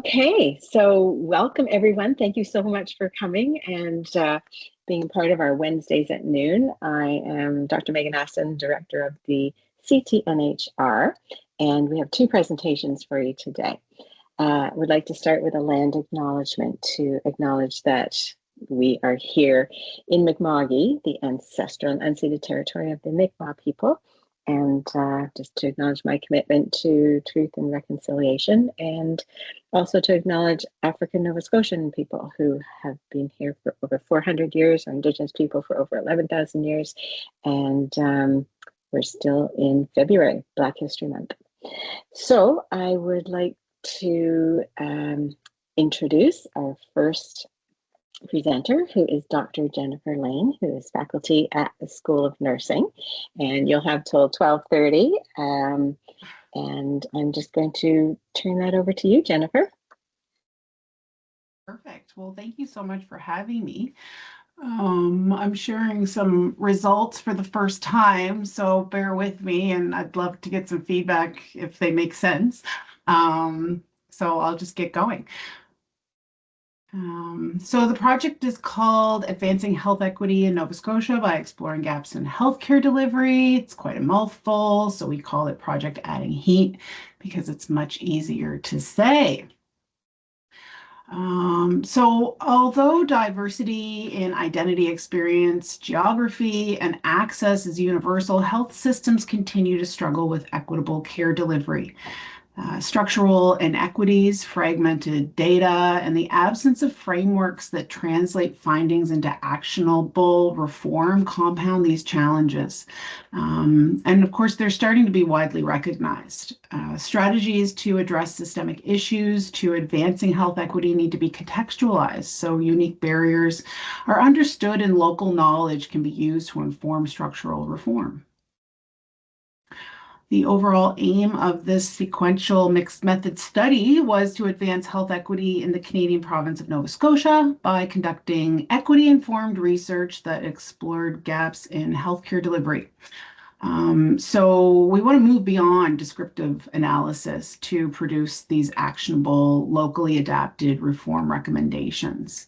Okay, so welcome everyone. Thank you so much for coming and being part of our Wednesdays at noon. I am Dr. Megan Aston, Director of the CTNHR, and we have two presentations for you today. We'd like to start with a land acknowledgement to acknowledge that we are here in Mi'kma'ki, the ancestral and unceded territory of the Mi'kmaq people. And just to acknowledge my commitment to truth and reconciliation, and also to acknowledge African Nova Scotian people who have been here for over 400 years, or Indigenous people for over 11,000 years, and we're still in February, Black History Month. So I would like to introduce our first presenter, who is Dr. Jennifer Lane, who is faculty at the School of Nursing, and you'll have till 12:30. And I'm just going to turn that over to you, Jennifer. Perfect. Well, thank you so much for having me. I'm sharing some results for the first time, so bear with me, and I'd love to get some feedback if they make sense. So I'll just get going. So the project is called Advancing Health Equity in Nova Scotia by Exploring Gaps in Healthcare Delivery. It's quite a mouthful, so we call it Project Adding Heat because it's much easier to say. So although diversity in identity, experience, geography, and access is universal, health systems continue to struggle with equitable care delivery. Structural inequities, fragmented data, and the absence of frameworks that translate findings into actionable reform compound these challenges. And of course, they're starting to be widely recognized. Strategies to address systemic issues to advancing health equity need to be contextualized so unique barriers are understood and local knowledge can be used to inform structural reform. The overall aim of this sequential mixed method study was to advance health equity in the Canadian province of Nova Scotia by conducting equity-informed research that explored gaps in healthcare delivery. So we want to move beyond descriptive analysis to produce these actionable, locally adapted reform recommendations.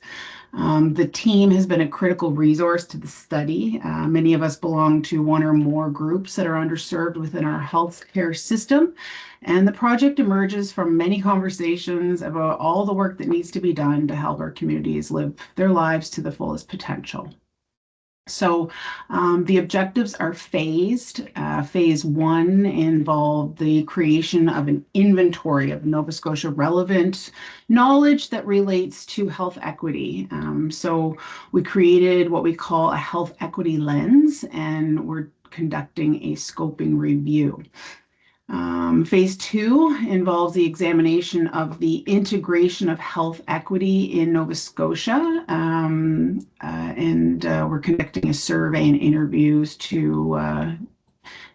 The team has been a critical resource to the study. Many of us belong to one or more groups that are underserved within our healthcare system, and the project emerges from many conversations about all the work that needs to be done to help our communities live their lives to the fullest potential. So the objectives are phased. Phase 1 involved the creation of an inventory of Nova Scotia relevant knowledge that relates to health equity. So we created what we call a health equity lens, and we're conducting a scoping review. Phase 2 involves the examination of the integration of health equity in Nova Scotia, and we're conducting a survey and interviews to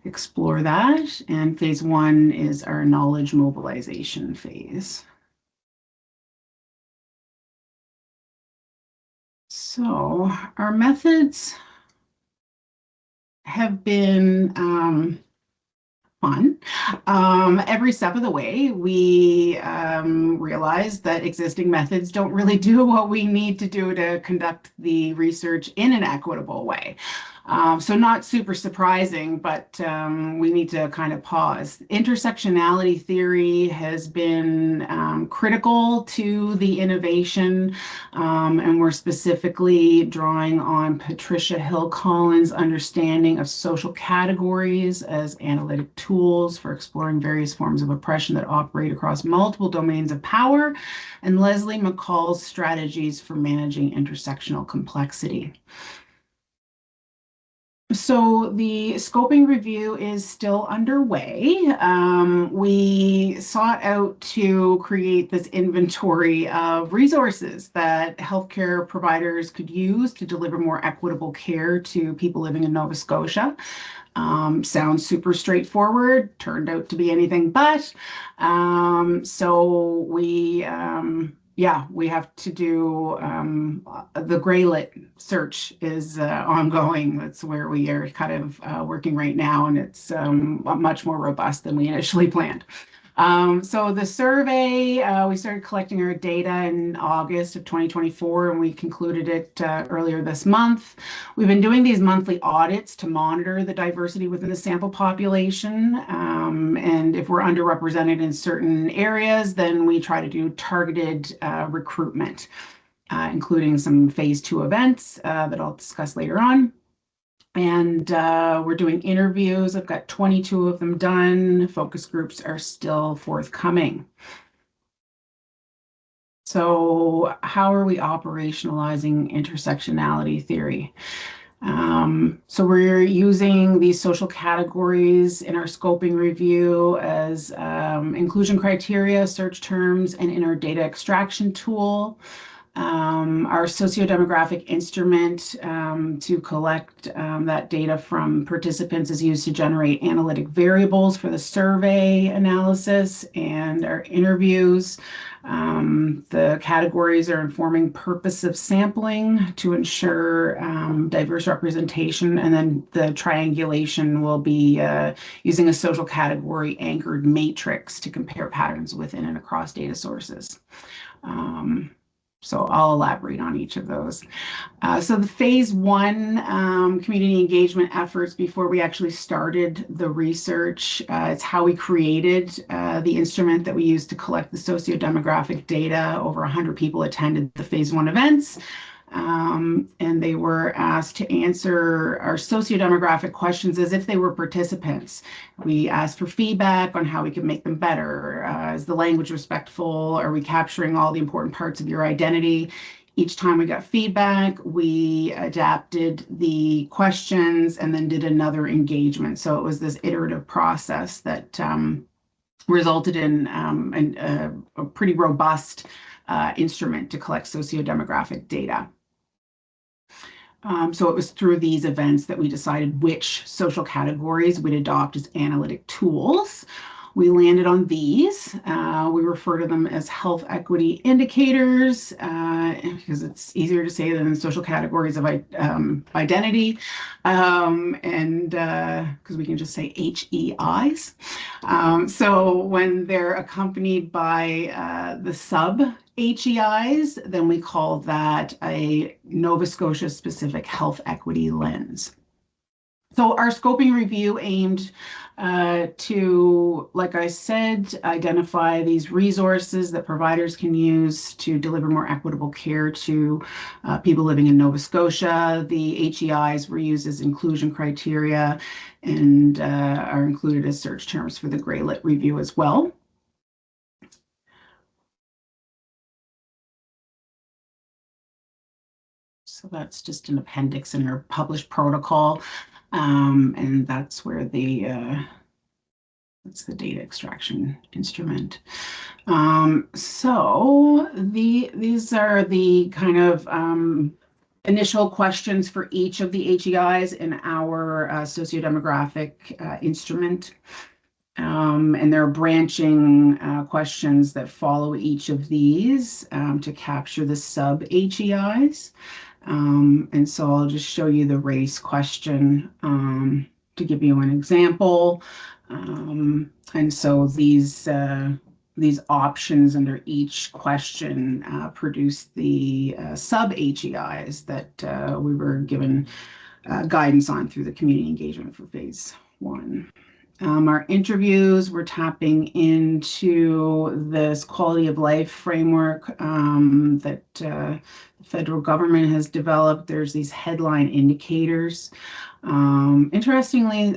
explore that. And phase 1 is our knowledge mobilization phase. So our methods have been fun. Every step of the way, we realized that existing methods don't really do what we need to do to conduct the research in an equitable way. So not super surprising, but we need to kind of pause. Intersectionality theory has been critical to the innovation, and we're specifically drawing on Patricia Hill Collins' understanding of social categories as analytic tools for exploring various forms of oppression that operate across multiple domains of power, and Leslie McCall's strategies for managing intersectional complexity. So the scoping review is still underway. We sought out to create this inventory of resources that healthcare providers could use to deliver more equitable care to people living in Nova Scotia. Sounds super straightforward, turned out to be anything but. So we have to do the Greylit search is ongoing. That's where we are kind of working right now, and it's much more robust than we initially planned. So the survey, we started collecting our data in August of 2024, and we concluded it earlier this month. We've been doing these monthly audits to monitor the diversity within the sample population. And if we're underrepresented in certain areas, then we try to do targeted recruitment, including some phase 2 events that I'll discuss later on. And we're doing interviews. I've got 22 of them done. Focus groups are still forthcoming. So how are we operationalizing intersectionality theory? So we're using these social categories in our scoping review as inclusion criteria, search terms, and in our data extraction tool. Our sociodemographic instrument to collect that data from participants is used to generate analytic variables for the survey analysis and our interviews. The categories are informing purpose of sampling to ensure diverse representation, and then the triangulation will be using a social category anchored matrix to compare patterns within and across data sources. So I'll elaborate on each of those. So the phase 1 community engagement efforts before we actually started the research, it's how we created the instrument that we used to collect the sociodemographic data. Over 100 people attended the phase 1 events. And they were asked to answer our sociodemographic questions as if they were participants. We asked for feedback on how we could make them better. Is the language respectful? Are we capturing all the important parts of your identity? Each time we got feedback, we adapted the questions and then did another engagement. So it was this iterative process that resulted in a pretty robust instrument to collect sociodemographic data. So it was through these events that we decided which social categories we'd adopt as analytic tools. We landed on these. We refer to them as health equity indicators because it's easier to say than social categories of identity, and because we can just say HEIs. So when they're accompanied by the sub-HEIs, then we call that a Nova Scotia specific health equity lens. So our scoping review aimed to, like I said, identify these resources that providers can use to deliver more equitable care to people living in Nova Scotia. The HEIs were used as inclusion criteria and are included as search terms for the Grey-Lit review as well. So that's just an appendix in our published protocol. And that's where that's the data extraction instrument. So these are the kind of initial questions for each of the HEIs in our sociodemographic instrument. And there are branching questions that follow each of these to capture the sub-HEIs. And so I'll just show you the race question to give you an example. And so these options under each question produce the sub-HEIs that we were given guidance on through the community engagement for phase 1. Our interviews, we're tapping into this quality of life framework that the federal government has developed. There's these headline indicators. Interestingly,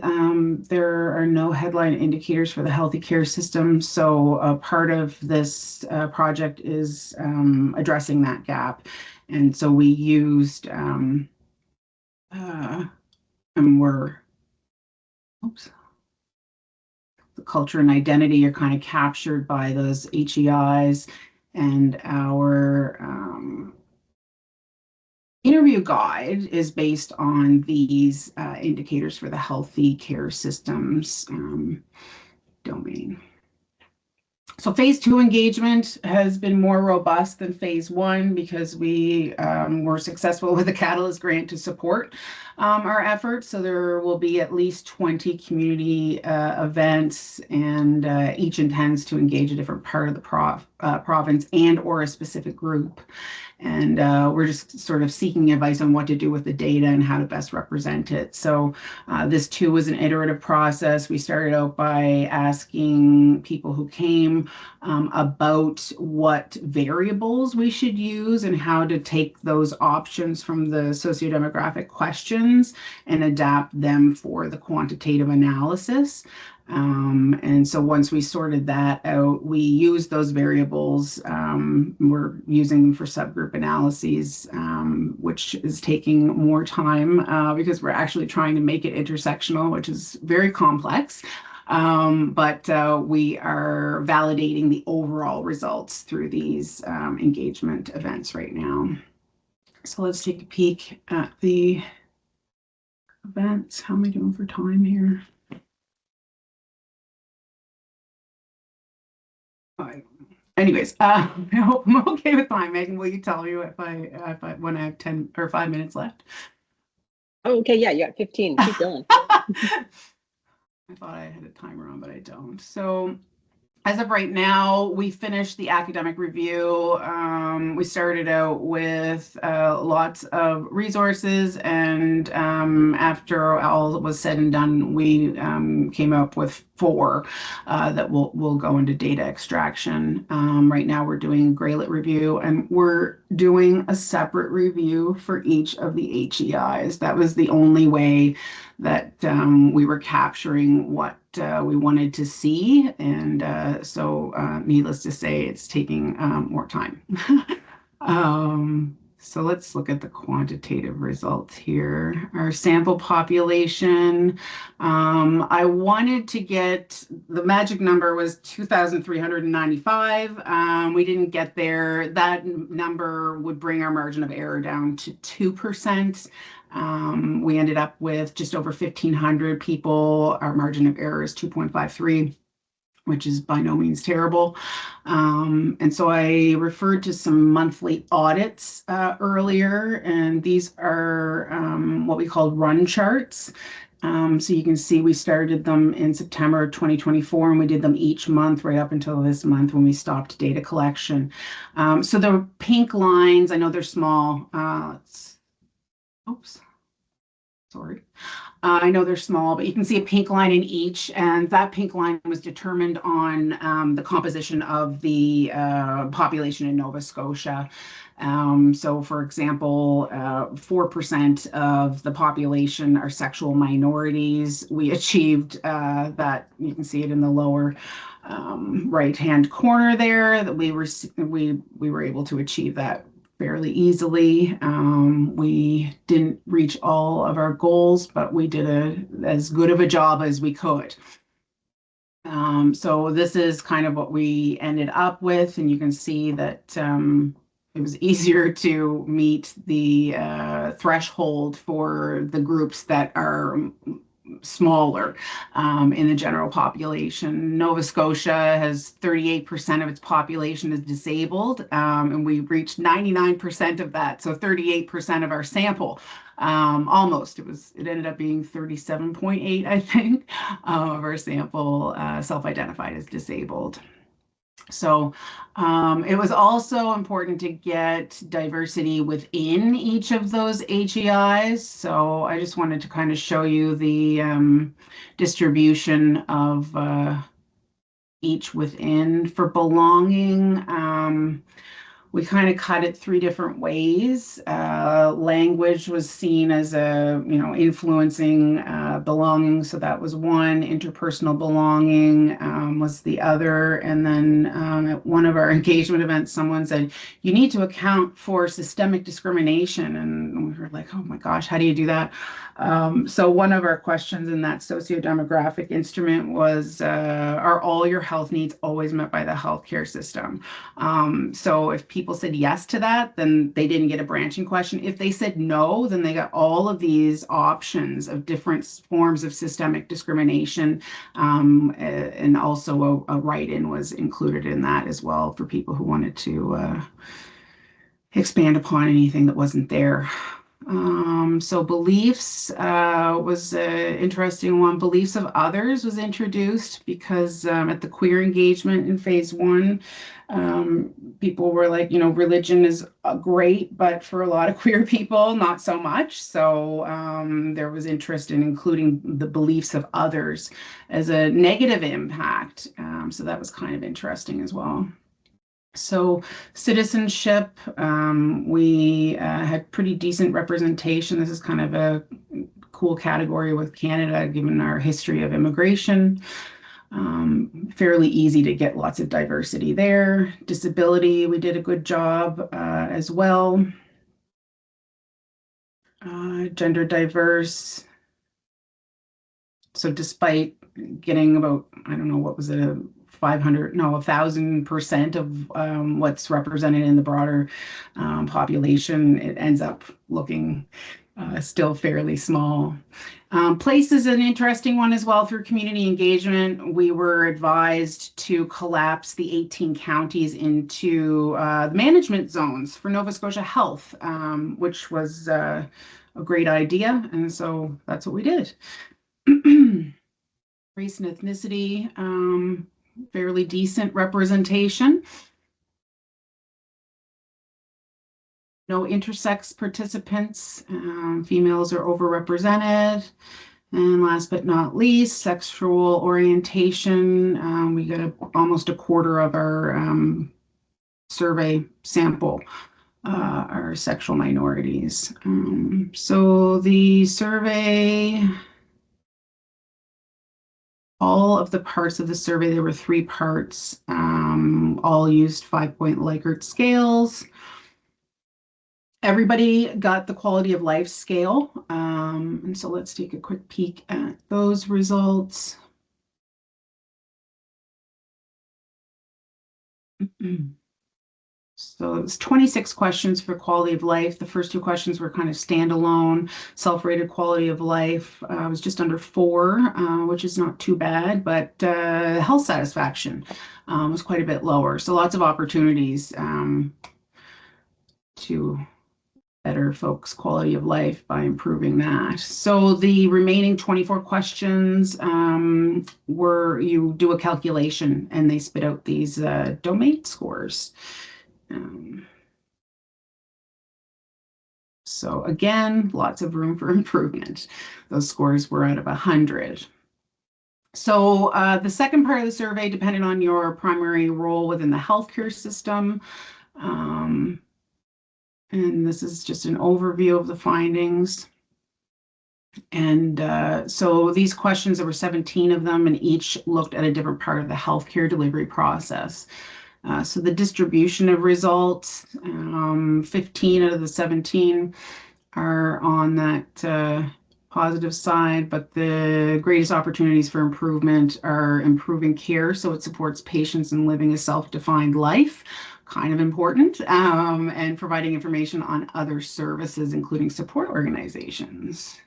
there are no headline indicators for the healthy care system. So part of this project is addressing that gap. And so we used, and we're, oops. The culture and identity are kind of captured by those HEIs, and our interview guide is based on these indicators for the healthy care systems domain. So phase 2 engagement has been more robust than phase 1 because we were successful with the Catalyst grant to support our efforts. So there will be at least 20 community events, and each intends to engage a different part of the province and or a specific group. And we're just sort of seeking advice on what to do with the data and how to best represent it. So this too was an iterative process. We started out by asking people who came about what variables we should use and how to take those options from the sociodemographic questions and adapt them for the quantitative analysis. And so once we sorted that out, we used those variables. We're using them for subgroup analyses, which is taking more time because we're actually trying to make it intersectional, which is very complex. But we are validating the overall results through these engagement events right now. So let's take a peek at the events. How am I doing for time here? Anyways, I hope I'm okay with time. Megan, will you tell me if I when I have 10 or 5 minutes left? Oh, okay, yeah, you got 15. Keep going. I thought I had a timer on, but I don't. So as of right now, we finished the academic review. We started out with lots of resources, and after all was said and done, we came up with 4 that will go into data extraction. Right now, we're doing a Graylit review, and we're doing a separate review for each of the HEIs. That was the only way that we were capturing what we wanted to see, and so needless to say, it's taking more time. So let's look at the quantitative results here. Our sample population, I wanted to get, the magic number was 2,395. We didn't get there. That number would bring our margin of error down to 2%. We ended up with just over 1,500 people. Our margin of error is 2.53, which is by no means terrible. And so I referred to some monthly audits earlier, and these are what we call run charts. So you can see we started them in September 2024, and we did them each month right up until this month when we stopped data collection. So the pink lines, I know they're small. Oops. Sorry. I know they're small, but you can see a pink line in each, and that pink line was determined on the composition of the population in Nova Scotia. So, for example, 4% of the population are sexual minorities. We achieved that. You can see it in the lower right-hand corner there. That we were able to achieve that fairly easily. We didn't reach all of our goals, but we did as good of a job as we could. So this is kind of what we ended up with, and you can see that it was easier to meet the threshold for the groups that are smaller in the general population. Nova Scotia has 38% of its population is disabled, and we reached 99% of that. So 38% of our sample, almost. It ended up being 37.8, I think, of our sample self-identified as disabled. So it was also important to get diversity within each of those HEIs. So I just wanted to kind of show you the distribution of each within. For belonging, we kind of cut it 3 different ways. Language was seen as influencing belonging, so that was one. Interpersonal belonging was the other. And then at one of our engagement events, someone said, you need to account for systemic discrimination. And we were like, oh my gosh, how do you do that? So one of our questions in that sociodemographic instrument was, are all your health needs always met by the healthcare system? So if people people said yes to that, then they didn't get a branching question. If they said no, then they got all of these options of different forms of systemic discrimination. And also a write-in was included in that as well for people who wanted to expand upon anything that wasn't there. So beliefs was an interesting one. Beliefs of others was introduced because at the queer engagement in phase 1, people were like, religion is great, but for a lot of queer people, not so much. So there was interest in including the beliefs of others as a negative impact. So that was kind of interesting as well. So citizenship, we had pretty decent representation. This is kind of a cool category with Canada, given our history of immigration. Fairly easy to get lots of diversity there. Disability, we did a good job as well. Gender diverse. So despite getting about, I don't know, what was it, 1,000% of what's represented in the broader population, it ends up looking still fairly small. Place is an interesting one as well. Through community engagement, we were advised to collapse the 18 counties into the management zones for Nova Scotia Health, which was a great idea. And so that's what we did. Race and ethnicity, fairly decent representation. No intersex participants, females are overrepresented. And last but not least, sexual orientation. We got almost a quarter of our survey sample are sexual minorities. So the survey, all of the parts of the survey, there were 3 parts, all used 5-point Likert scales. Everybody got the quality of life scale. And so let's take a quick peek at those results. So it was 26 questions for quality of life. The first 2 questions were kind of standalone. Self-rated quality of life was just under 4, which is not too bad, but health satisfaction was quite a bit lower. So lots of opportunities to better folks' quality of life by improving that. So the remaining 24 questions were, you do a calculation and they spit out these domain scores. So again, lots of room for improvement. Those scores were out of 100. So the second part of the survey depended on your primary role within the healthcare system. And this is just an overview of the findings. And so these questions, there were 17 of them, and each looked at a different part of the healthcare delivery process. So the distribution of results, 15 out of the 17 are on that positive side, but the greatest opportunities for improvement are improving care, so it supports patients in living a self-defined life, kind of important, and providing information on other services, including support organizations.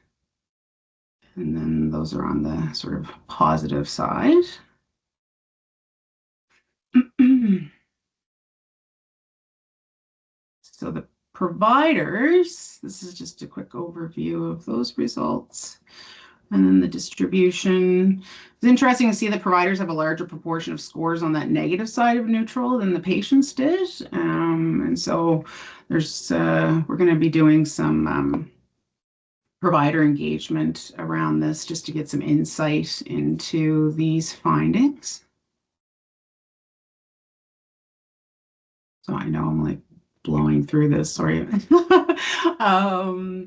And then those are on the sort of positive side. So the providers, this is just a quick overview of those results. And then the distribution. It's interesting to see that providers have a larger proportion of scores on that negative side of neutral than the patients did. And so there's, we're going to be doing some provider engagement around this just to get some insight into these findings. So I know I'm like blowing through this, sorry.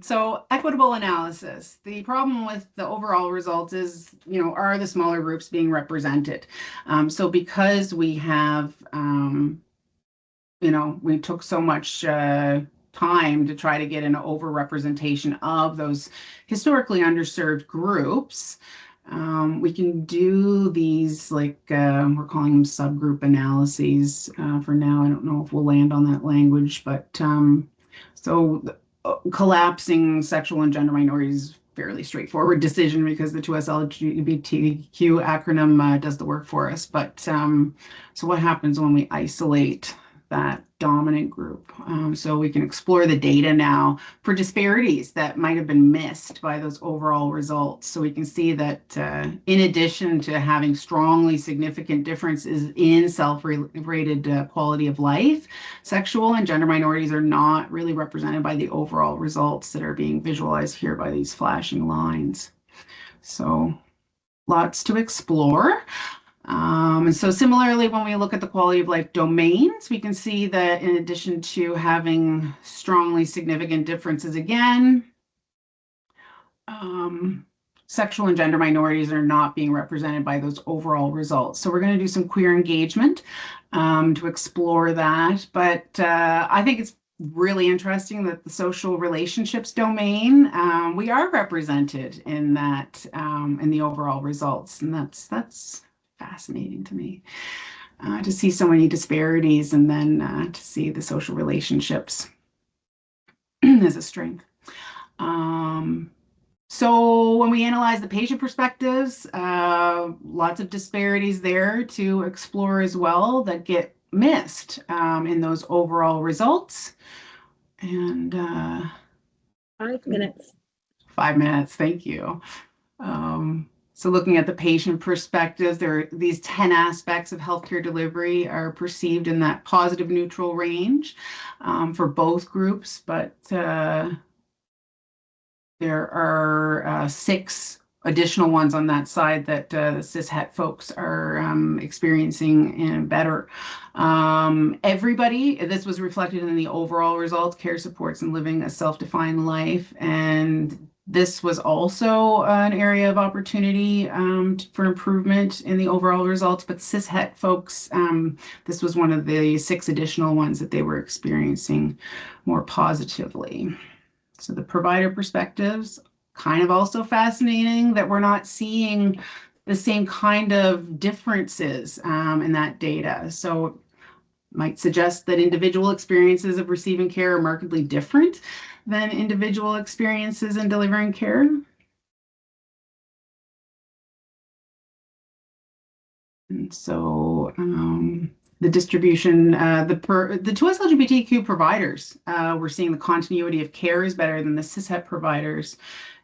So equitable analysis. The problem with the overall results is, are the smaller groups being represented? So because we have, we took so much time to try to get an overrepresentation of those historically underserved groups, We can do these, like, we're calling them subgroup analyses for now. I don't know if we'll land on that language, but so collapsing sexual and gender minorities, fairly straightforward decision because the 2S LGBTQ acronym does the work for us. But so what happens when we isolate that dominant group? So we can explore the data now for disparities that might have been missed by those overall results. So we can see that in addition to having strongly significant differences in self-rated quality of life, sexual and gender minorities are not really represented by the overall results that are being visualized here by these flashing lines. So lots to explore. And so similarly, when we look at the quality of life domains, we can see that in addition to having strongly significant differences again, sexual and gender minorities are not being represented by those overall results. So we're going to do some queer engagement to explore that. But I think it's really interesting that the social relationships domain, we are represented in that, in the overall results. And that's fascinating to me, to see so many disparities and then to see the social relationships as a strength. So when we analyze the patient perspectives, lots of disparities there to explore as well that get missed in those overall results. And 5 minutes. 5 minutes, thank you. So looking at the patient perspectives, there are these 10 aspects of healthcare delivery are perceived in that positive neutral range for both groups, but there are 6 additional ones on that side that cis-het folks are experiencing and better. Everybody, this was reflected in the overall results, care supports and living a self-defined life. And this was also an area of opportunity for improvement in the overall results, but cis-het folks, this was one of the 6 additional ones that they were experiencing more positively. So the provider perspectives, kind of also fascinating that we're not seeing the same kind of differences in that data. So might suggest that individual experiences of receiving care are markedly different than individual experiences in delivering care. And so the distribution, the 2S LGBTQ providers, we're seeing the continuity of care is better than the cis-het providers.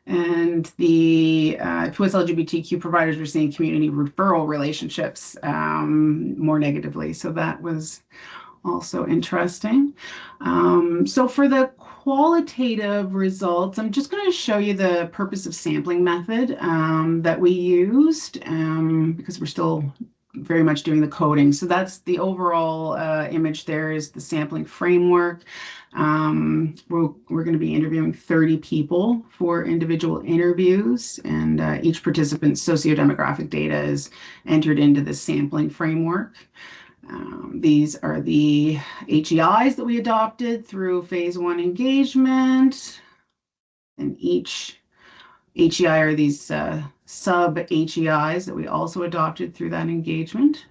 And the 2S LGBTQ providers were seeing community referral relationships more negatively. So that was also interesting. So for the qualitative results, I'm just going to show you the purpose of sampling method that we used because we're still very much doing the coding. So that's the overall image there is the sampling framework. We're going to be interviewing 30 people for individual interviews, and each participant's sociodemographic data is entered into the sampling framework. These are the HEIs that we adopted through phase 1 engagement, and each HEI are these sub-HEIs that we also adopted through that engagement.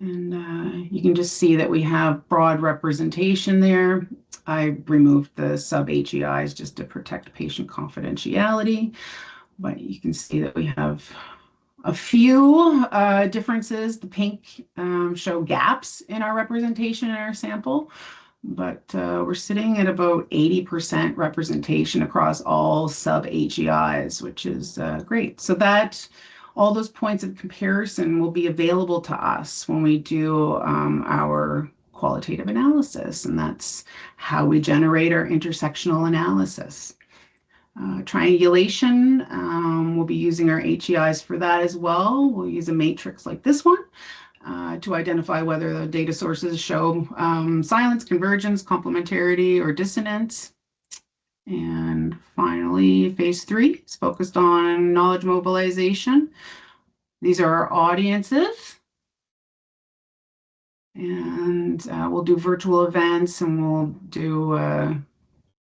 And you can just see that we have broad representation there. I removed the sub-HEIs just to protect patient confidentiality, but you can see that we have a few differences. The pink show gaps in our representation in our sample, but we're sitting at about 80% representation across all sub-HEIs, which is great. So that all those points of comparison will be available to us when we do our qualitative analysis, and that's how we generate our intersectional analysis. Triangulation, we'll be using our HEIs for that as well. We'll use a matrix like this one to identify whether the data sources show silence, convergence, complementarity, or dissonance. And finally, phase 3 is focused on knowledge mobilization. These are our audiences. And we'll do virtual events, and we'll do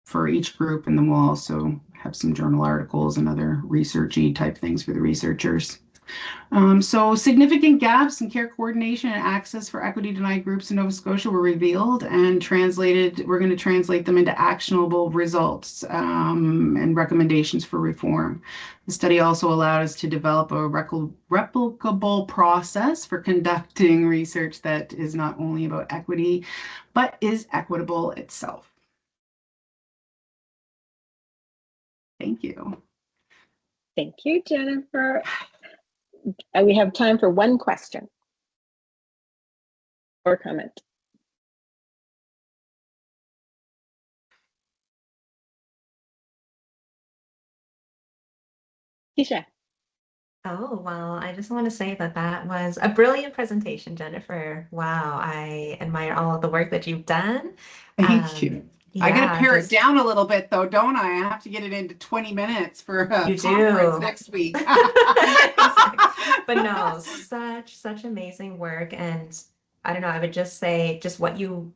for each group, and then we'll also have some journal articles and other researchy type things for the researchers. So significant gaps in care coordination and access for equity denied groups in Nova Scotia were revealed and translated. We're going to translate them into actionable results and recommendations for reform. The study also allowed us to develop a replicable process for conducting research that is not only about equity, but is equitable itself. Thank you. Thank you, Jennifer. We have time for one question or comment. Keisha. Oh, well, I just want to say that that was a brilliant presentation, Jennifer. Wow, I admire all of the work that you've done. Thank you. I got to Yeah, pare it just down a little bit, though, don't I? I have to get it into 20 minutes for a You conference do. next week. But no, such amazing work. And I don't know, I would just say just what you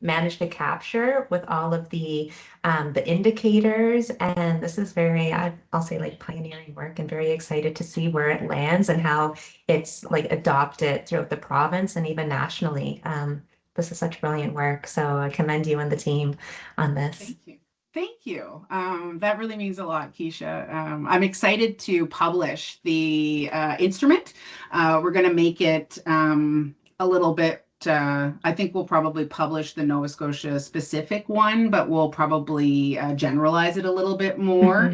managed to capture with all of the indicators. And this is very, I'll say like pioneering work, and very excited to see where it lands and how it's like adopted throughout the province and even nationally. This is such brilliant work. So I commend you and the team on this. Thank you. Thank you. That really means a lot, Keisha. I'm excited to publish the instrument. We're going to make it a little bit, I think we'll probably publish the Nova Scotia specific one, but we'll probably generalize it a little bit more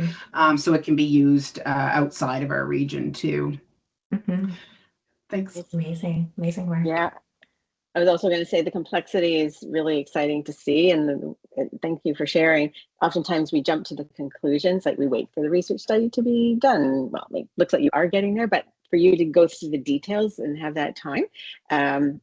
so it can be used outside of our region too. Thanks. It's amazing, amazing work. Yeah. I was also going to say the complexity is really exciting to see, and thank you for sharing. Oftentimes we jump to the conclusions, like we wait for the research study to be done. Well, it looks like you are getting there, but for you to go through the details and have that time,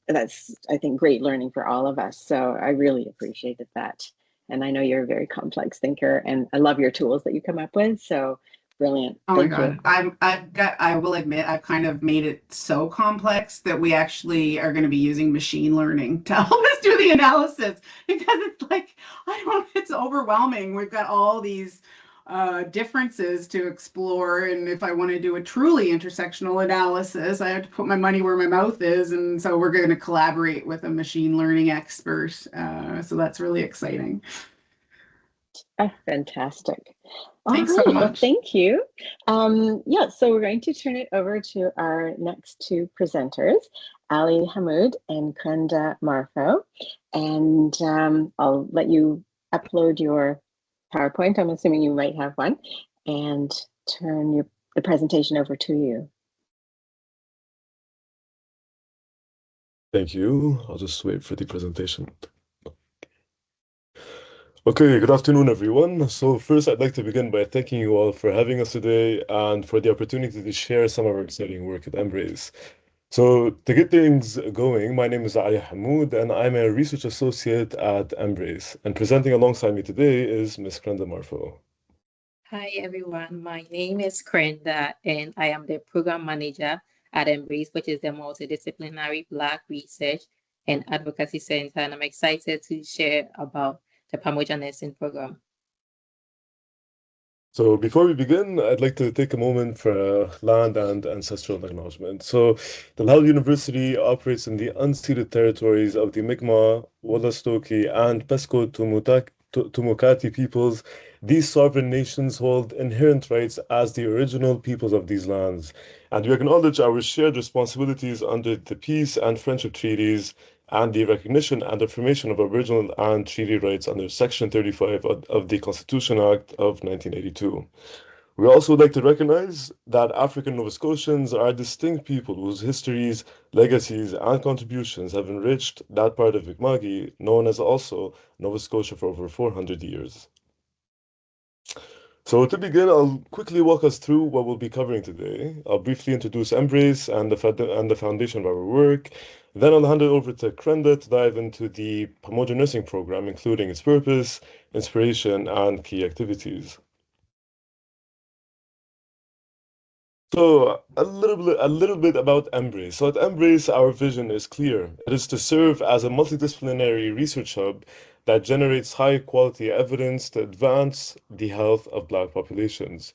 that's, I think, great learning for all of us. So I really appreciated that. And I know you're a very complex thinker, and I love your tools that you come up with. So brilliant. Oh Thank my God. I will admit, I've kind of made it so complex that we actually are going to be using machine learning to help us do the analysis, because it's like, it's overwhelming. We've got all these differences to explore. And if I want to do a truly intersectional analysis, I have to put my money where my mouth is. And so we're going to collaborate with a machine learning expert. So that's really exciting. Fantastic. Thanks so much. Well, thank you. Yeah, so we're going to turn it over to our next two presenters, Ali Hammoud and Crenda Marfo. And I'll let you upload your PowerPoint. I'm assuming you might have one, and turn the presentation over to you. Thank you. I'll just wait for the presentation. Okay, good afternoon, everyone. So first, I'd like to begin by thanking you all for having us today and for the opportunity to share some of our exciting work at MBRACe. So to get things going, my name is Ali Hammoud, and I'm a research associate at MBRACe. And presenting alongside me today is Ms. Crenda Marfo. Hi, everyone. My name is Crenda, and I am the program manager at MBRACe, which is the Multidisciplinary Black Research and Advocacy Center. And I'm excited to share about the Pamoja nursing program. So before we begin, I'd like to take a moment for land and ancestral acknowledgement. So the Hammoud University operates in the unceded territories of the Mi'kmaq, Wolastoqey, and Pesco Tumukati peoples. These sovereign nations hold inherent rights as the original peoples of these lands, and we acknowledge our shared responsibilities under the peace and friendship treaties and the recognition and affirmation of Aboriginal and treaty rights under Section 35 of the Constitution Act of 1982. We also would like to recognize that African Nova Scotians are a distinct people whose histories, legacies, and contributions have enriched that part of Mi'kma'ki, known as also Nova Scotia, for over 400 years. So to begin, I'll quickly walk us through what we'll be covering today. I'll briefly introduce MBRACe and the foundation of our work. Then I'll hand it over to Crenda to dive into the Pamoja nursing program, including its purpose, inspiration, and key activities. So a little bit about MBRACe. So at MBRACe, our vision is clear. It is to serve as a multidisciplinary research hub that generates high quality evidence to advance the health of Black populations.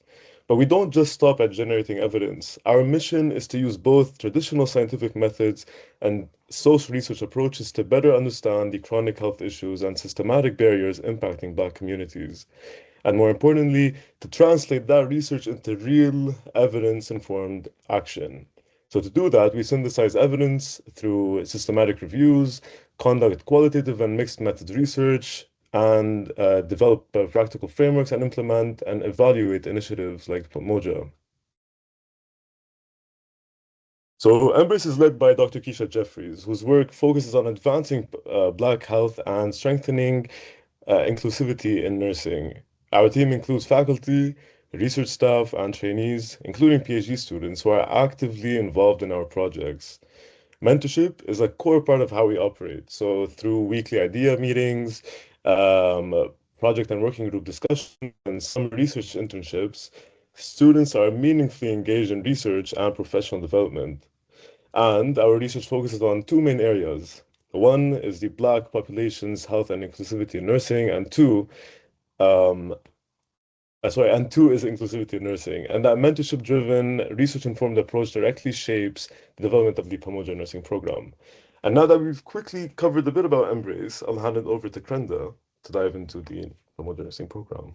But we don't just stop at generating evidence. Our mission is to use both traditional scientific methods and social research approaches to better understand the chronic health issues and systematic barriers impacting Black communities, and more importantly, to translate that research into real evidence-informed action. So to do that, we synthesize evidence through systematic reviews, conduct qualitative and mixed methods research, and develop practical frameworks and implement and evaluate initiatives like Pamoja. So MBRACe is led by Dr. Keisha Jeffries, whose work focuses on advancing Black health and strengthening inclusivity in nursing. Our team includes faculty, research staff, and trainees, including PhD students who are actively involved in our projects. Mentorship is a core part of how we operate. So through weekly idea meetings, project and working group discussions, and some research internships, students are meaningfully engaged in research and professional development. And our research focuses on two main areas. One is the Black population's health and inclusivity in nursing, and um, two is inclusivity in nursing. And that mentorship-driven, research-informed approach directly shapes the development of the Pamoja nursing program. And now that we've quickly covered a bit about MBRACe, I'll hand it over to Crenda to dive into the Pamoja nursing program.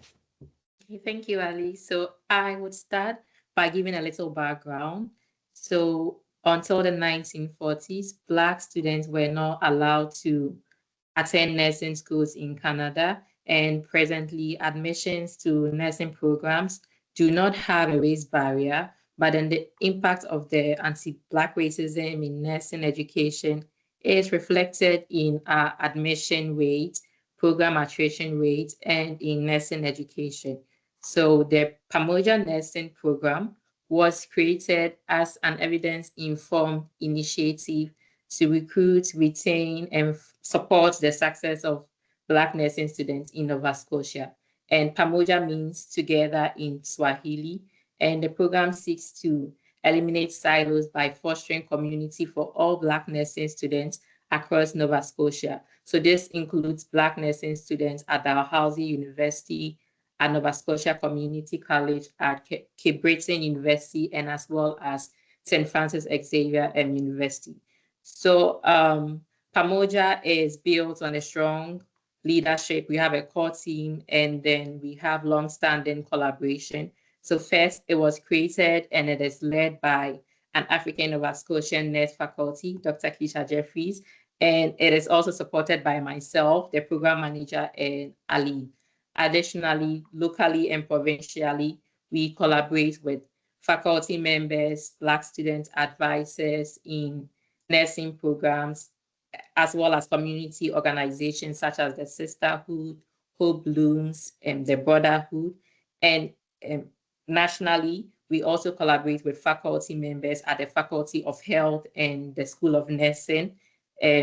Okay, thank you, Ali. So I would start by giving a little background. So until the 1940s, Black students were not allowed to attend nursing schools in Canada, and presently admissions to nursing programs do not have a race barrier, but then the impact of the anti-Black racism in nursing education is reflected in our admission rate, program attrition rate, and in nursing education. So the Pamoja nursing program was created as an evidence-informed initiative to recruit, retain, and support the success of Black nursing students in Nova Scotia. And Pamoja means together in Swahili. And the program seeks to eliminate silos by fostering community for all Black nursing students across Nova Scotia. So this includes Black nursing students at Dalhousie University, at Nova Scotia Community College, at Cape Breton University, and as well as St. Francis Xavier University. So Pamoja is built on a strong leadership. We have a core team, and then we have long-standing collaboration. So first, it was created and it is led by an African Nova Scotian nurse faculty, Dr. Keisha Jeffries, and it is also supported by myself, the program manager, and Ali. Additionally, locally and provincially, we collaborate with faculty members, Black student advisors in nursing programs, as well as community organizations such as the Sisterhood, Hope Blooms, and the Brotherhood. And nationally, we also collaborate with faculty members at the Faculty of Health and the School of Nursing,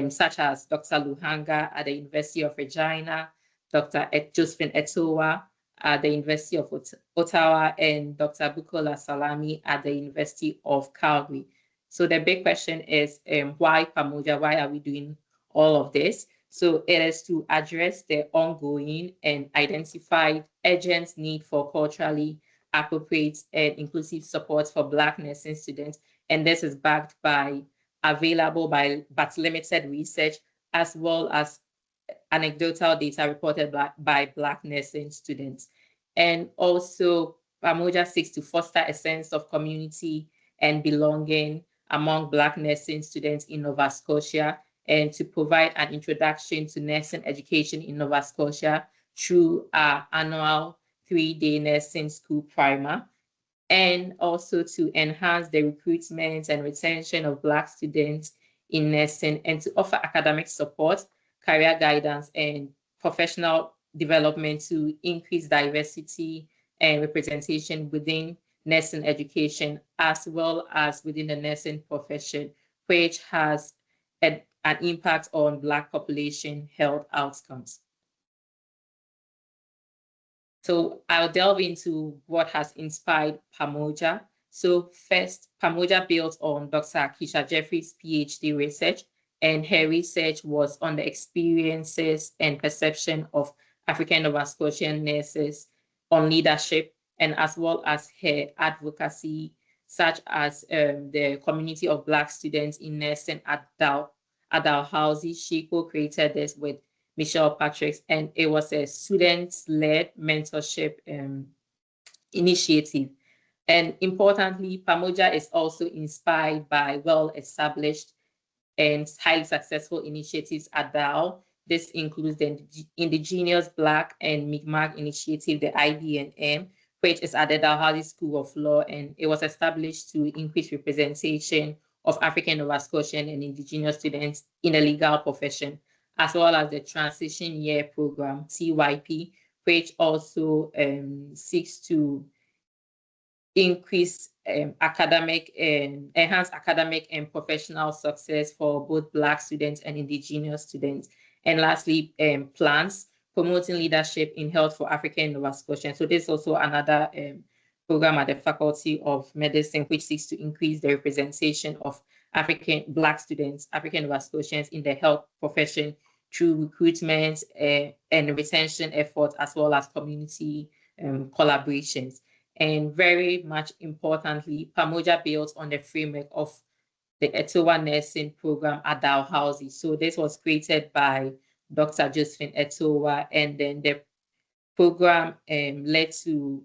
such as Dr. Luhanga at the University of Regina, Dr. Josephine Etowa at the University of Ottawa, and Dr. Bukola Salami at the University of Calgary. So the big question is, why Pamoja? Why are we doing all of this? So it is to address the ongoing and identified urgent need for culturally appropriate and inclusive support for Black nursing students. And this is backed by available but limited research, as well as anecdotal data reported by Black nursing students. And also, Pamoja seeks to foster a sense of community and belonging among Black nursing students in Nova Scotia, and to provide an introduction to nursing education in Nova Scotia through our annual 3-day nursing school primer, and also to enhance the recruitment and retention of Black students in nursing, and to offer academic support, career guidance, and professional development to increase diversity and representation within nursing education, as well as within the nursing profession, which has an impact on Black population health outcomes. So I'll delve into what has inspired Pamoja. So first, Pamoja built on Dr. Keisha Jeffrey's PhD research, and her research was on the experiences and perception of African Nova Scotian nurses on leadership, and as well as her advocacy, such as the community of Black students in nursing at Dalhousie. She co-created this with Michelle Patrick, and it was a student-led mentorship initiative. And importantly, Pamoja is also inspired by well-established and highly successful initiatives at DAO. This includes the Indigenous Black and Mi'kmaq Initiative, the IBNM, which is at the Dalhousie School of Law, and it was established to increase representation of African Nova Scotian and Indigenous students in the legal profession, as well as the Transition Year Program, TYP, which also seeks to increase academic and enhance academic and professional success for both Black students and Indigenous students. And lastly, plans promoting leadership in health for African Nova Scotians. So this is also another program at the Faculty of Medicine, which seeks to increase the representation of Black students, African Nova Scotians in the health profession through recruitment and retention efforts, as well as community collaborations. And very much importantly, Pamoja built on the framework of the Etowa nursing program at Dalhousie. So this was created by Dr. Josephine Etowa, and then the program led to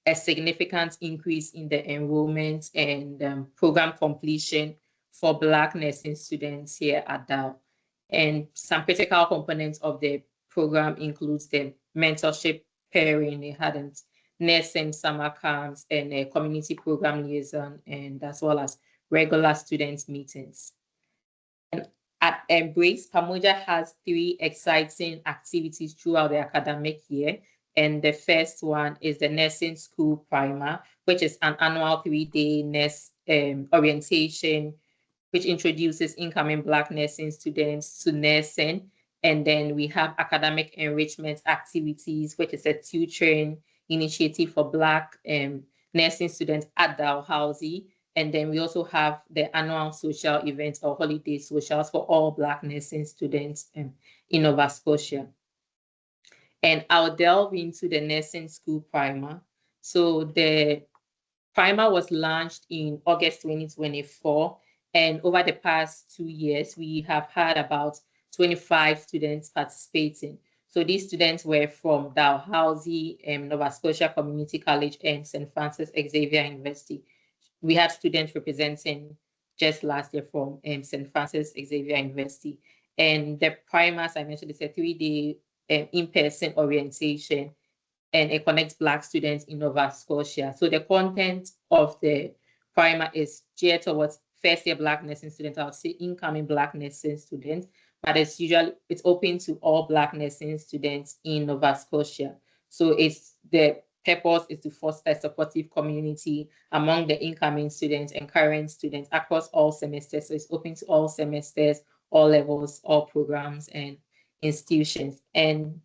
a significant increase in the enrollment and program completion for Black nursing students here at Dal. And some critical components of the program includes the mentorship pairing. They had nursing summer camps and a community program liaison, and as well as regular student meetings. And at MBRACe, Pamoja has 3 exciting activities throughout the academic year. And the first one is the Nursing School Primer, which is an annual 3-day nurse orientation, which introduces incoming Black nursing students to nursing. And then we have academic enrichment activities, which is a tutoring initiative for Black nursing students at Dalhousie. And then we also have the annual social events or holiday socials for all Black nursing students in Nova Scotia. And I'll delve into the Nursing School Primer. So the primer was launched in August 2024. And over the past 2 years, we have had about 25 students participating. So these students were from Dalhousie, Nova Scotia Community College, and St. Francis Xavier University. We had students representing just last year from St. Francis Xavier University. And the primer, as I mentioned, is a 3-day in-person orientation, and it connects Black students in Nova Scotia. So the content of the primer is geared towards first-year Black nursing students, I would say incoming Black nursing students, but it's open to all Black nursing students in Nova Scotia. So the purpose is to foster a supportive community among the incoming students and current students across all semesters. So it's open to all semesters, all levels, all programs and institutions. And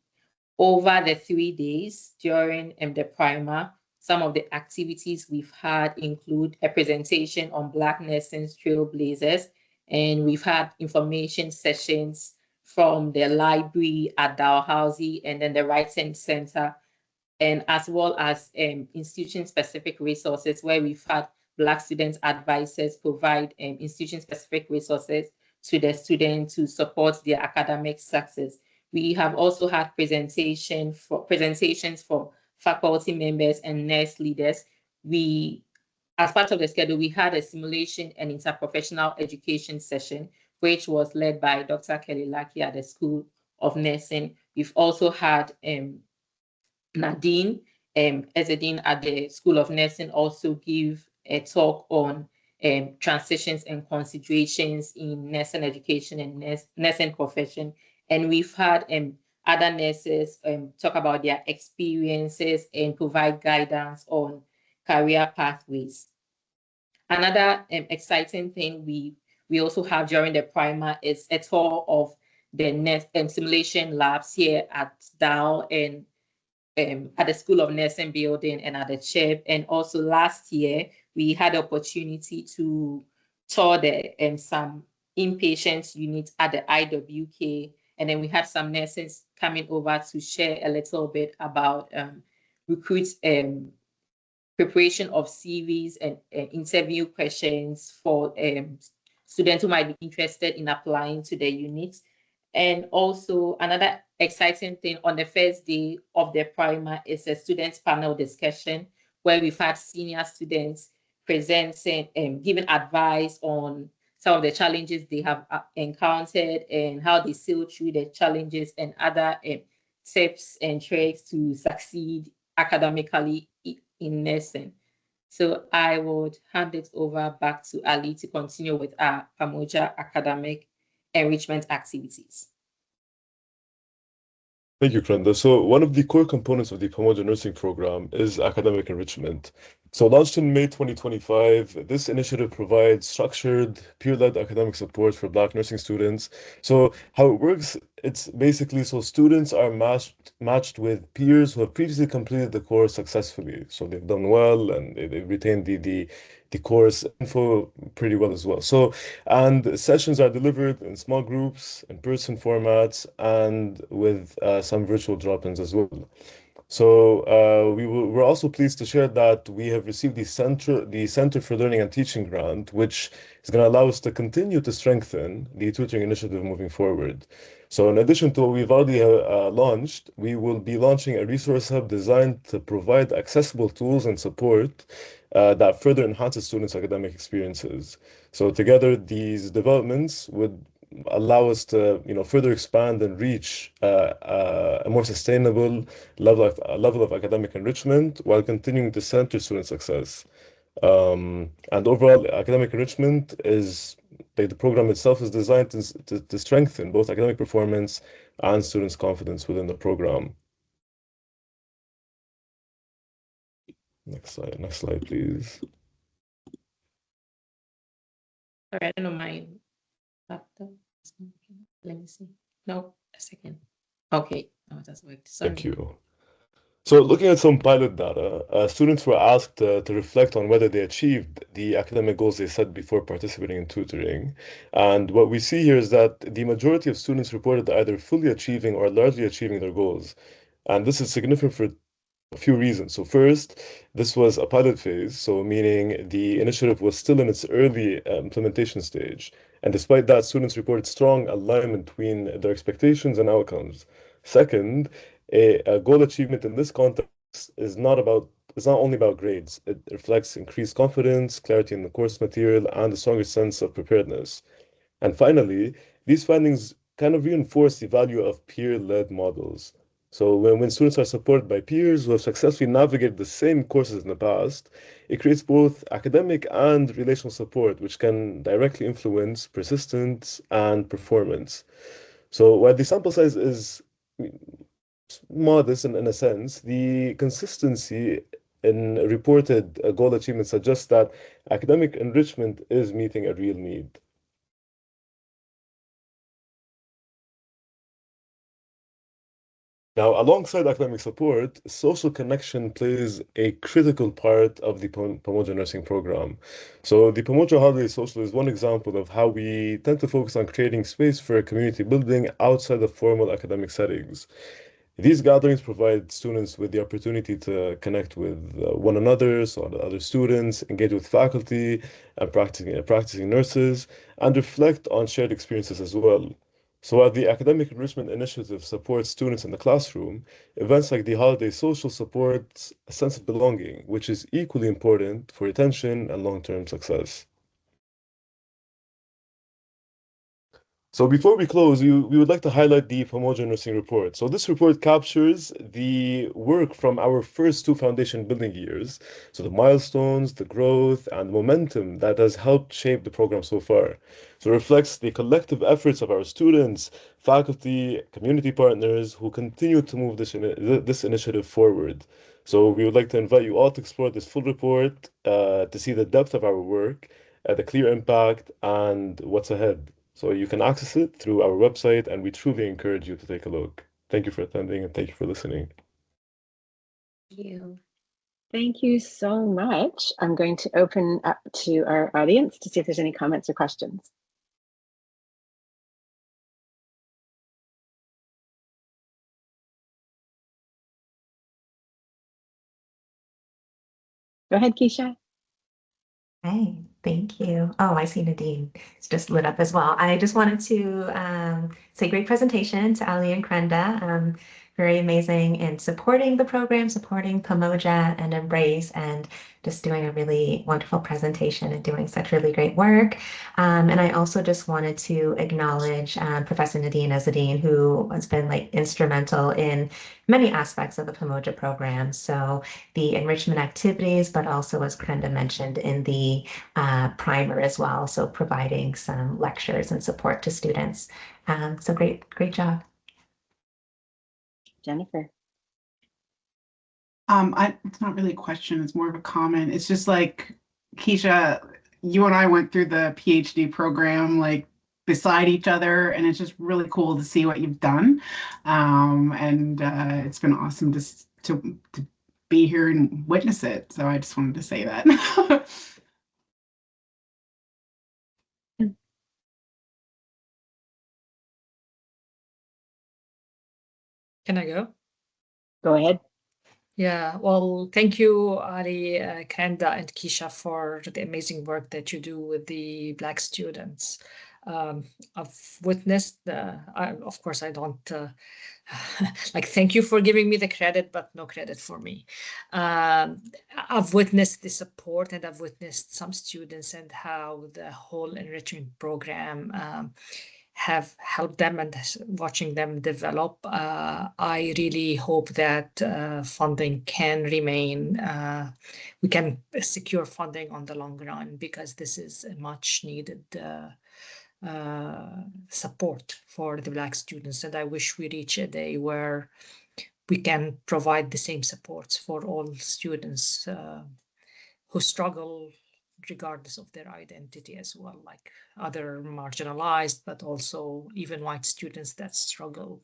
over the 3 days during the primer, some of the activities we've had include a presentation on Black nursing trailblazers, and we've had information sessions from the library at Dalhousie and then the Writing Center, and as well as institution-specific resources where we've had Black student advisors provide institution-specific resources to the students to support their academic success. We have also had presentations from faculty members and nurse leaders. As part of the schedule, we had a simulation and interprofessional education session, which was led by Dr. Kelly Lackey at the School of Nursing. We've also had Nadine Ezedin at the School of Nursing also give a talk on transitions and considerations in nursing education and nursing profession. And we've had other nurses talk about their experiences and provide guidance on career pathways. Another exciting thing we also have during the primer is a tour of the simulation labs here at DAO, and at the School of Nursing building and at the CHEP. And also last year, we had the opportunity to tour some inpatient units at the IWK. And then we had some nurses coming over to share a little bit about recruits preparation of CVs and interview questions for students who might be interested in applying to the units. And also another exciting thing on the first day of the primer is a students panel discussion where we've had senior students presenting and giving advice on some of the challenges they have encountered and how they sail through the challenges and other tips and tricks to succeed academically in nursing. So I would hand it over back to Ali to continue with our Pamoja academic enrichment activities. Thank you, Crenda. So one of the core components of the Pamoja nursing program is academic enrichment. So launched in May 2025, this initiative provides structured, peer-led academic support for Black nursing students. So how it works, it's basically so students are matched with peers who have previously completed the course successfully. So they've done well and they've retained the course info pretty well as well. So, and sessions are delivered in small groups, in person formats, and with some virtual drop-ins as well. So we're also pleased to share that we have received the Center for Learning and Teaching grant, which is going to allow us to continue to strengthen the tutoring initiative moving forward. So in addition to what we've already launched, we will be launching a resource hub designed to provide accessible tools and support that further enhances students' academic experiences. So together, these developments would allow us to, further expand and reach a more sustainable level of academic enrichment while continuing to center student success. And overall, academic enrichment is the program itself is designed to strengthen both academic performance and students' confidence within the program. Next slide, please. Sorry, I don't know my laptop. Let me see. No, a second. Okay, no, it doesn't work. Sorry. Thank you. So looking at some pilot data, students were asked to reflect on whether they achieved the academic goals they set before participating in tutoring. And what we see here is that the majority of students reported either fully achieving or largely achieving their goals. And this is significant for a few reasons. So first, this was a pilot phase, so meaning the initiative was still in its early implementation stage. And despite that, students reported strong alignment between their expectations and outcomes. Second, a goal achievement in this context is not only about grades. It reflects increased confidence, clarity in the course material, and a stronger sense of preparedness. And finally, these findings kind of reinforce the value of peer-led models. So when students are supported by peers who have successfully navigated the same courses in the past, it creates both academic and relational support, which can directly influence persistence and performance. So while the sample size is modest in a sense, the consistency in reported goal achievement suggests that academic enrichment is meeting a real need. Now, alongside academic support, social connection plays a critical part of the Pamoja nursing program. So the Pamoja Holiday Social is one example of how we tend to focus on creating space for community building outside of formal academic settings. These gatherings provide students with the opportunity to connect with one another, so other students, engage with faculty and practicing nurses, and reflect on shared experiences as well. So while the Academic Enrichment Initiative supports students in the classroom, events like the Holiday Social support a sense of belonging, which is equally important for retention and long-term success. So before we close, we would like to highlight the Pamoja Nursing Report. So this report captures the work from our first two foundation building years. So the milestones, the growth, and momentum that has helped shape the program so far. So it reflects the collective efforts of our students, faculty, community partners who continue to move this initiative forward. So we would like to invite you all to explore this full report to see the depth of our work, the clear impact, and what's ahead. So you can access it through our website, and we truly encourage you to take a look. Thank you for attending and thank you for listening. you. Thank you so much. I'm going to open up to our audience to see if there's any comments or questions. Go ahead, Keisha. Hey, thank you. Oh, I see Nadine. It's just lit up as well. I just wanted to say great presentation to Ali and Crenda. Very amazing in supporting the program, supporting Pamoja and MBRACe, and just doing a really wonderful presentation and doing such really great work. And I also just wanted to acknowledge Professor Nadine Ezzeddine, who has been like instrumental in many aspects of the Pamoja program. So the enrichment activities, but also, as Crenda mentioned, in the primer as well. So providing some lectures and support to students. So great job. Jennifer. It's not really a question, it's more of a comment. It's just like, Keisha, you and I went through the PhD program like beside each other, and it's just really cool to see what you've done. And it's been awesome to be here and witness it. So I just wanted to say that. Can I go? Go ahead. Yeah, well, thank you, Ali, Crenda, and Keisha for the amazing work that you do with the Black students. I've witnessed, of course, I don't, like, thank you for giving me the credit, but no credit for me. I've witnessed the support, and I've witnessed some students and how the whole enrichment program have helped them, and watching them develop. I really hope that funding can remain, we can secure funding on the long run, because this is a much needed support for the Black students. And I wish we reach a day where we can provide the same supports for all students who struggle regardless of their identity as well, like other marginalized, but also even white students that struggle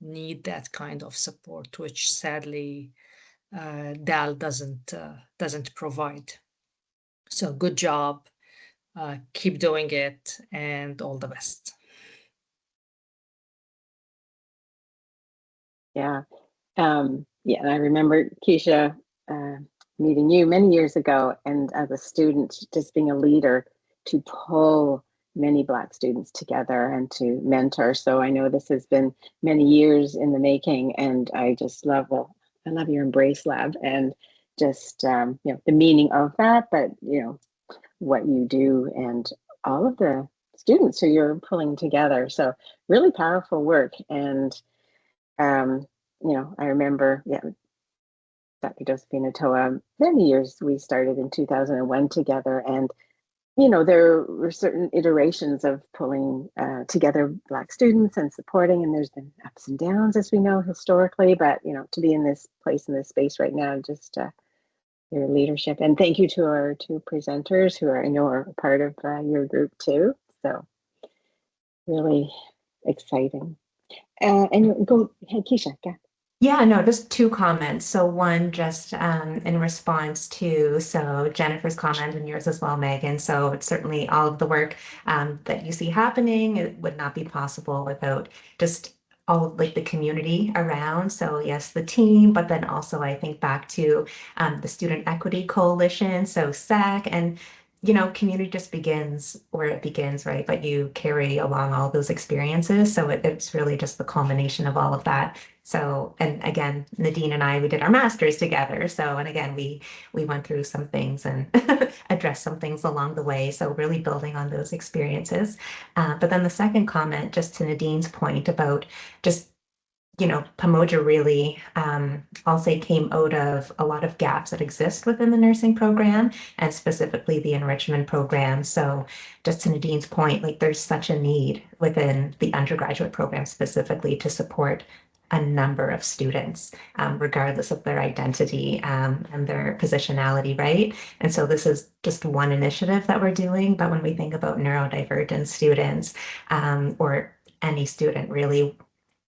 need that kind of support, which sadly DAL doesn't provide. So good job, keep doing it, and all the best. Yeah, yeah, and I remember, Keisha, meeting you many years ago, and as a student, just being a leader to pull many Black students together and to mentor. So I know this has been many years in the making, and I just love, well, I love your MBRACe Lab, and just you know, the meaning of that, but you know, what you do and all of the students who you're pulling together. So really powerful work. And you know, I remember, yeah, Dr. Josephina Toa, many years we started in 2001 together, and you know, there were certain iterations of pulling together Black students and supporting, and there's been ups and downs, as we know, historically, but you know, to be in this place, in this space right now, just your leadership. And thank you to our two presenters who are, I know, are a part of your group too. So really exciting. And go ahead, Keisha, go. Yeah, no, just two comments. So one just in response to Jennifer's comment and yours as well, Megan. So it's certainly all of the work that you see happening, it would not be possible without just all of like the community around. So yes, the team, but then also I think back to the Student Equity Coalition, so SAC, and you know, community just begins where it begins, right? But you carry along all those experiences. So it's really just the culmination of all of that. So, and again, Nadine and I, we did our masters together. So, and again, we went through some things and addressed some things along the way. So really building on those experiences. But then the second comment, just to Nadine's point about just, you know, Pamoja really, I'll say, came out of a lot of gaps that exist within the nursing program, and specifically the enrichment program. So just to Nadine's point, like there's such a need within the undergraduate program specifically to support a number of students, regardless of their identity and their positionality, right? And so this is just one initiative that we're doing, but when we think about neurodivergent students or any student really,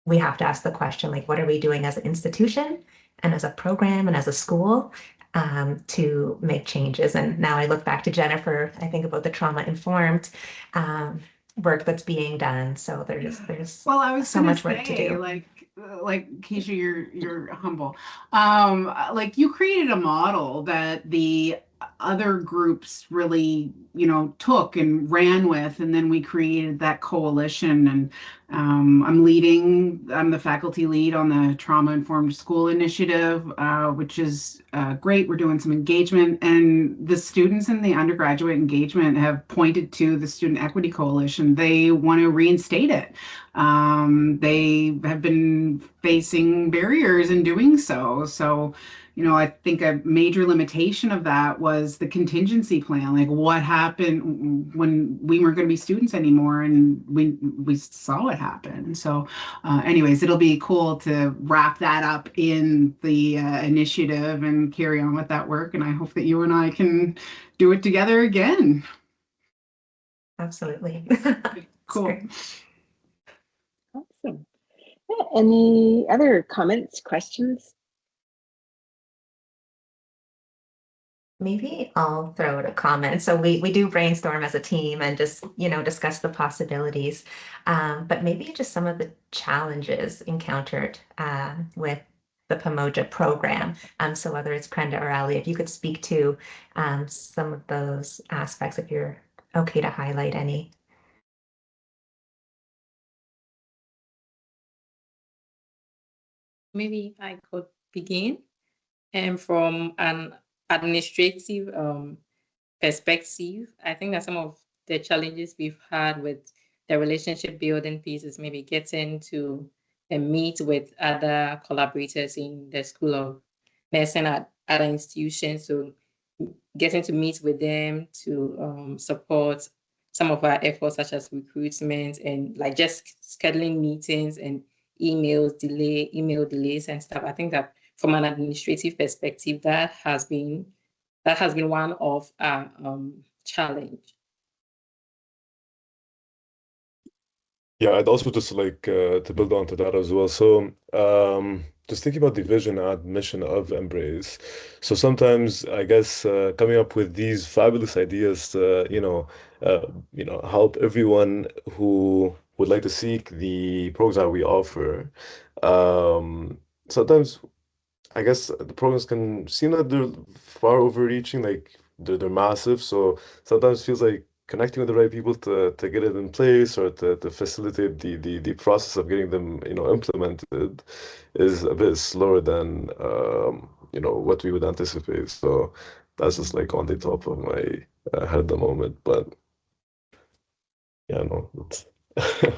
we have to ask the question, like, what are we doing as an institution and as a program and as a school to make changes? And now I look back to Jennifer, I think about the trauma-informed work that's being done. So there's well, I was so much work to do. Like Keisha, you're humble. Like you created a model that the other groups really, took and ran with, and then we created that coalition. And I'm the faculty lead on the Trauma Informed School Initiative, which is great. We're doing some engagement, and the students in the undergraduate engagement have pointed to the Student Equity Coalition. They want to reinstate it. They have been facing barriers in doing so. So, I think a major limitation of that was the contingency plan. Like, what happened when we weren't going to be students anymore, and we saw it happen. So, anyways, it'll be cool to wrap that up in the initiative and carry on with that work. And I hope that you and I can do it together again. Absolutely. Cool. Awesome. Yeah, any other comments, questions? Maybe I'll throw out a comment. So we do brainstorm as a team and just, discuss the possibilities. But maybe just some of the challenges encountered with the Pamoja program. So whether it's Crenda or Ali, if you could speak to some of those aspects, if you're okay to highlight any. Maybe I could begin. And from an administrative perspective, I think that some of the challenges we've had with the relationship building piece is maybe getting to meet with other collaborators in the School of Medicine at other institutions. So getting to meet with them to support some of our efforts, such as recruitment and like just scheduling meetings and email delays and stuff. I think that from an administrative perspective, that has been one of our challenge. Yeah, I'd also just like to build onto that as well. So, just thinking about the vision and mission of MBRACe. So sometimes, I guess, coming up with these fabulous ideas to, help everyone who would like to seek the programs that we offer. Sometimes, I guess the programs can seem that they're far overreaching, like they're massive. So sometimes it feels like connecting with the right people to get it in place or to facilitate the process of getting them, implemented is a bit slower than what we would anticipate. So that's just like on the top of my head at the moment. But yeah, no,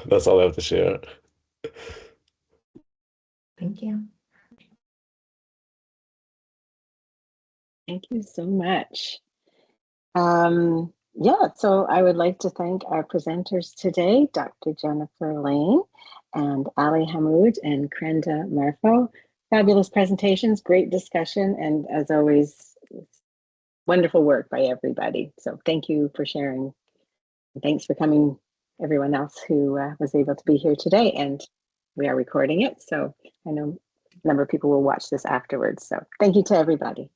that's all I have to share. Thank you. Thank you so much. Yeah, so I would like to thank our presenters today, Dr. Jennifer Lane and Ali Hammoud and Crenda Marfo. Fabulous presentations, great discussion, and as always, wonderful work by everybody. So thank you for sharing. Thanks for coming, everyone else who was able to be here today. And we are recording it, so I know a number of people will watch this afterwards. So thank you to everybody.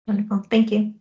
Wonderful. Thank you.